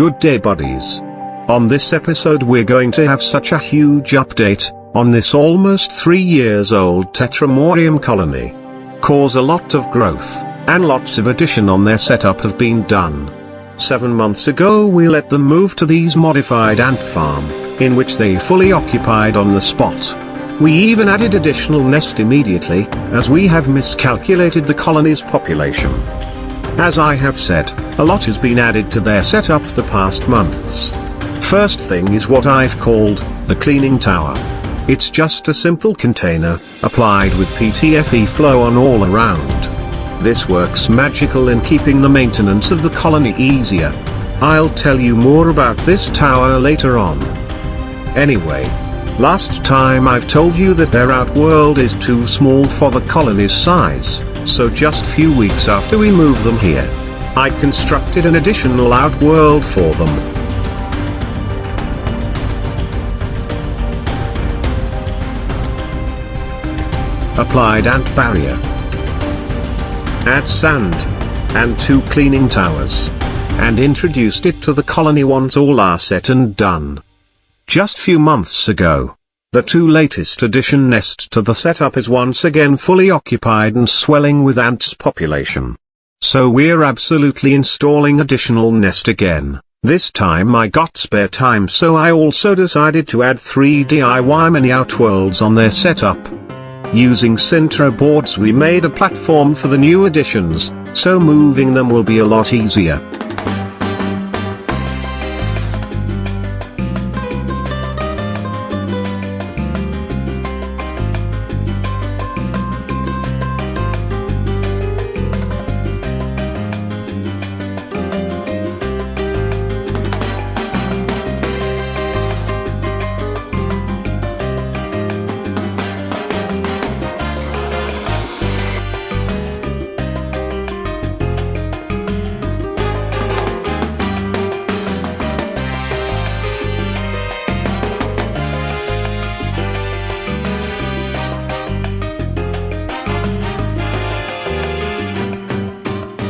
Good day buddies. On this episode we're going to have such a huge update on this almost 3 years old Tetramorium colony. Cause a lot of growth, and lots of addition on their setup have been done. 7 months ago we let them move to these modified ant farm, in which they fully occupied on the spot. We even added additional nest immediately, as we have miscalculated the colony's population. As I have said, a lot has been added to their setup the past months. First thing is what I've called the cleaning tower. It's just a simple container, applied with PTFE flow on all around. This works magical in keeping the maintenance of the colony easier. I'll tell you more about this tower later on. Anyway, last time I've told you that their outworld is too small for the colony's size. So just few weeks after we moved them here, I constructed an additional outworld for them. Applied ant barrier, add sand, and 2 cleaning towers, and introduced it to the colony once all are set and done. Just few months ago, the 2 latest addition nest to the setup is once again fully occupied and swelling with ants population. So we're absolutely installing additional nest again. This time I got spare time, so I also decided to add 3 DIY mini outworlds on their setup. Using Sintro boards we made a platform for the new additions, so moving them will be a lot easier.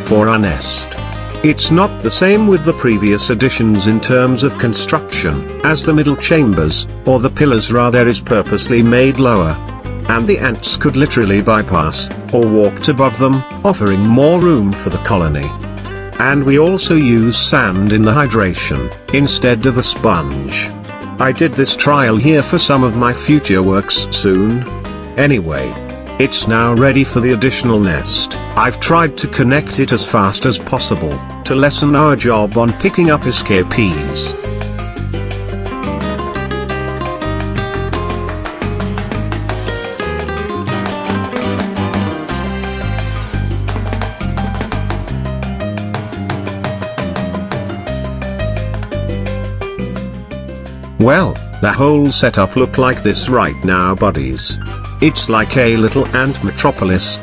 For our nest, it's not the same with the previous additions in terms of construction, as the middle chambers, or the pillars rather, is purposely made lower. And the ants could literally bypass, or walked above them, offering more room for the colony. And we also use sand in the hydration, instead of a sponge. I did this trial here for some of my future works soon. Anyway, it's now ready for the additional nest. I've tried to connect it as fast as possible, to lessen our job on picking up escapees. Well, the whole setup look like this right now buddies. It's like a little ant metropolis.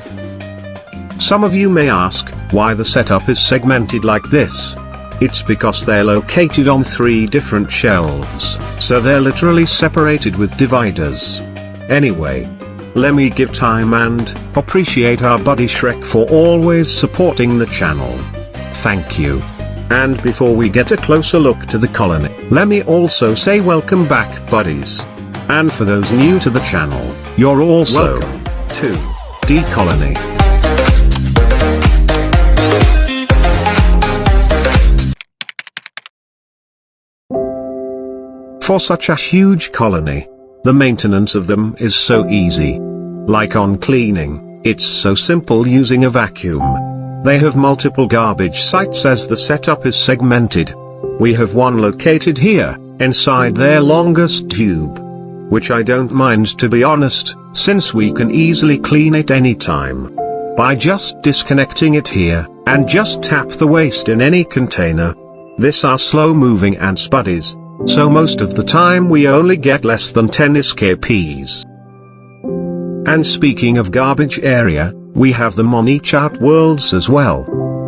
Some of you may ask, why the setup is segmented like this? It's because they're located on 3 different shelves, so they're literally separated with dividers. Anyway, let me give time and appreciate our buddy Shrek for always supporting the channel. Thank you. And before we get a closer look to the colony, let me also say welcome back buddies. And for those new to the channel, you're also welcome to D Colony. For such a huge colony, the maintenance of them is so easy. Like on cleaning, it's so simple using a vacuum. They have multiple garbage sites as the setup is segmented. We have one located here, inside their longest tube. Which I don't mind to be honest, since we can easily clean it anytime. By just disconnecting it here, and just tap the waste in any container. This are slow moving ants buddies, so most of the time we only get less than 10 escapees. And speaking of garbage area, we have them on each outworlds as well.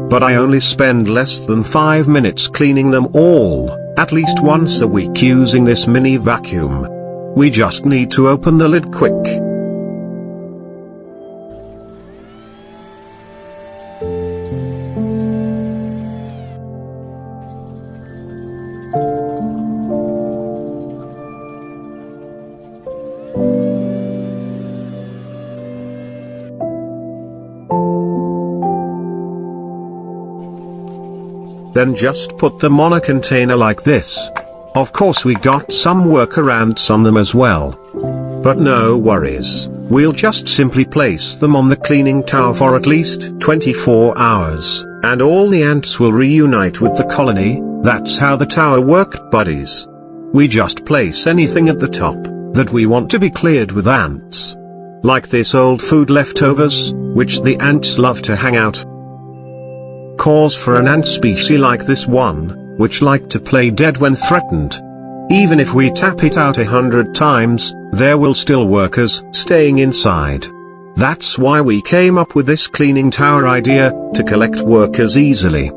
But I only spend less than 5 minutes cleaning them all, at least once a week using this mini vacuum. We just need to open the lid quick. then just put them on a container like this. Of course we got some workarounds on them as well. But no worries, we'll just simply place them on the cleaning tower for at least 24 hours, and all the ants will reunite with the colony. That's how the tower worked, buddies. We just place anything at the top that we want to be cleared with ants. Like this old food leftovers, which the ants love to hang out. Cause for an ant species like this one, which like to play dead when threatened. Even if we tap it out 100 times, there will still workers staying inside. That's why we came up with this cleaning tower idea, to collect workers easily.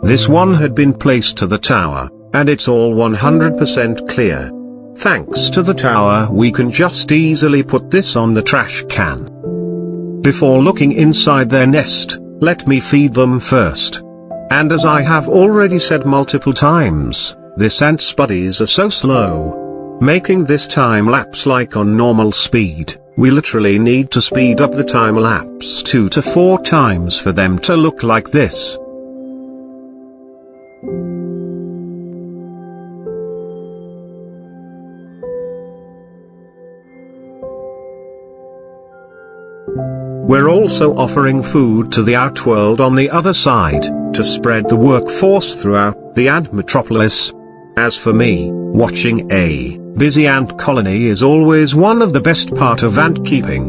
This one had been placed to the tower, and it's all 100% clear. Thanks to the tower we can just easily put this on the trash can. Before looking inside their nest, let me feed them first. And as I have already said multiple times, this ants buddies are so slow. Making this time lapse like on normal speed, we literally need to speed up the time lapse 2 to 4 times for them to look like this. We're also offering food to the outworld on the other side, to spread the workforce throughout the ant metropolis. As for me, watching a busy ant colony is always one of the best part of ant keeping.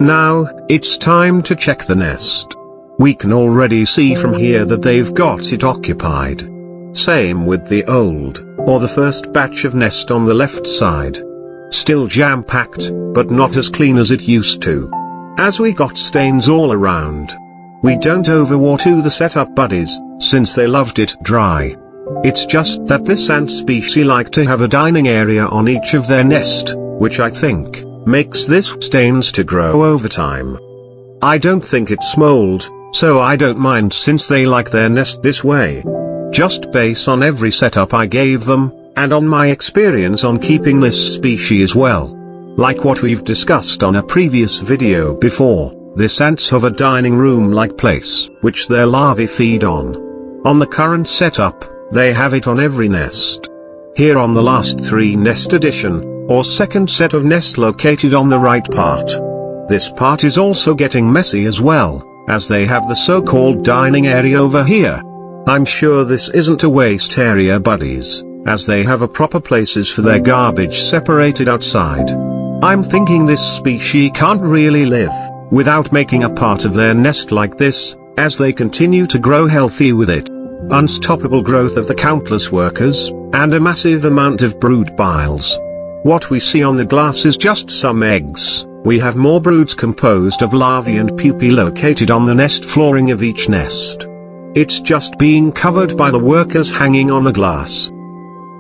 Now, it's time to check the nest. We can already see from here that they've got it occupied. Same with the old, or the first batch of nest on the left side. Still jam-packed, but not as clean as it used to. As we got stains all around. We don't overwater the setup buddies, since they loved it dry. It's just that this ant species like to have a dining area on each of their nest, which I think makes this stains to grow over time. I don't think it's mold, so I don't mind since they like their nest this way. Just based on every setup I gave them, and on my experience on keeping this species well. Like what we've discussed on a previous video before, this ants have a dining room-like place, which their larvae feed on. On the current setup, they have it on every nest. Here on the last 3 nest addition, or second set of nest located on the right part. This part is also getting messy as well, as they have the so-called dining area over here. I'm sure this isn't a waste area buddies, as they have a proper places for their garbage separated outside. I'm thinking this species can't really live without making a part of their nest like this, as they continue to grow healthy with it. Unstoppable growth of the countless workers, and a massive amount of brood biles. What we see on the glass is just some eggs. We have more broods composed of larvae and pupae located on the nest flooring of each nest. It's just being covered by the workers hanging on the glass.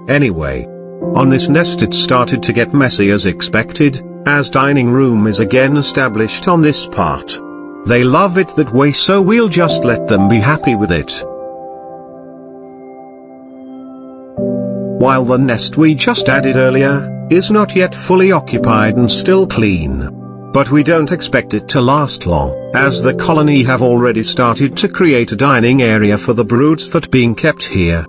Anyway, on this nest it started to get messy as expected, as dining room is again established on this part. They love it that way, so we'll just let them be happy with it. While the nest we just added earlier is not yet fully occupied and still clean. But we don't expect it to last long, as the colony have already started to create a dining area for the broods that being kept here.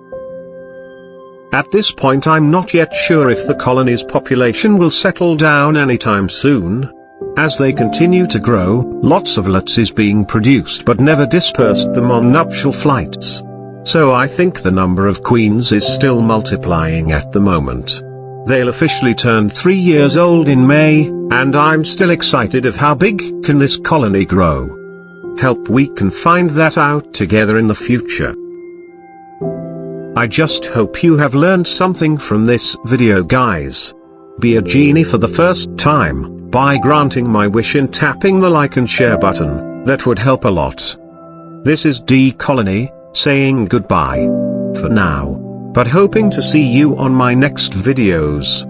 At this point I'm not yet sure if the colony's population will settle down anytime soon. As they continue to grow, lots of lets is being produced but never dispersed them on nuptial flights. So I think the number of queens is still multiplying at the moment. They'll officially turn 3 years old in May, and I'm still excited of how big can this colony grow. Help we can find that out together in the future. I just hope you have learned something from this video guys. Be a genie for the first time, by granting my wish and tapping the like and share button, that would help a lot. This is D Colony, saying goodbye. For now. But hoping to see you on my next videos.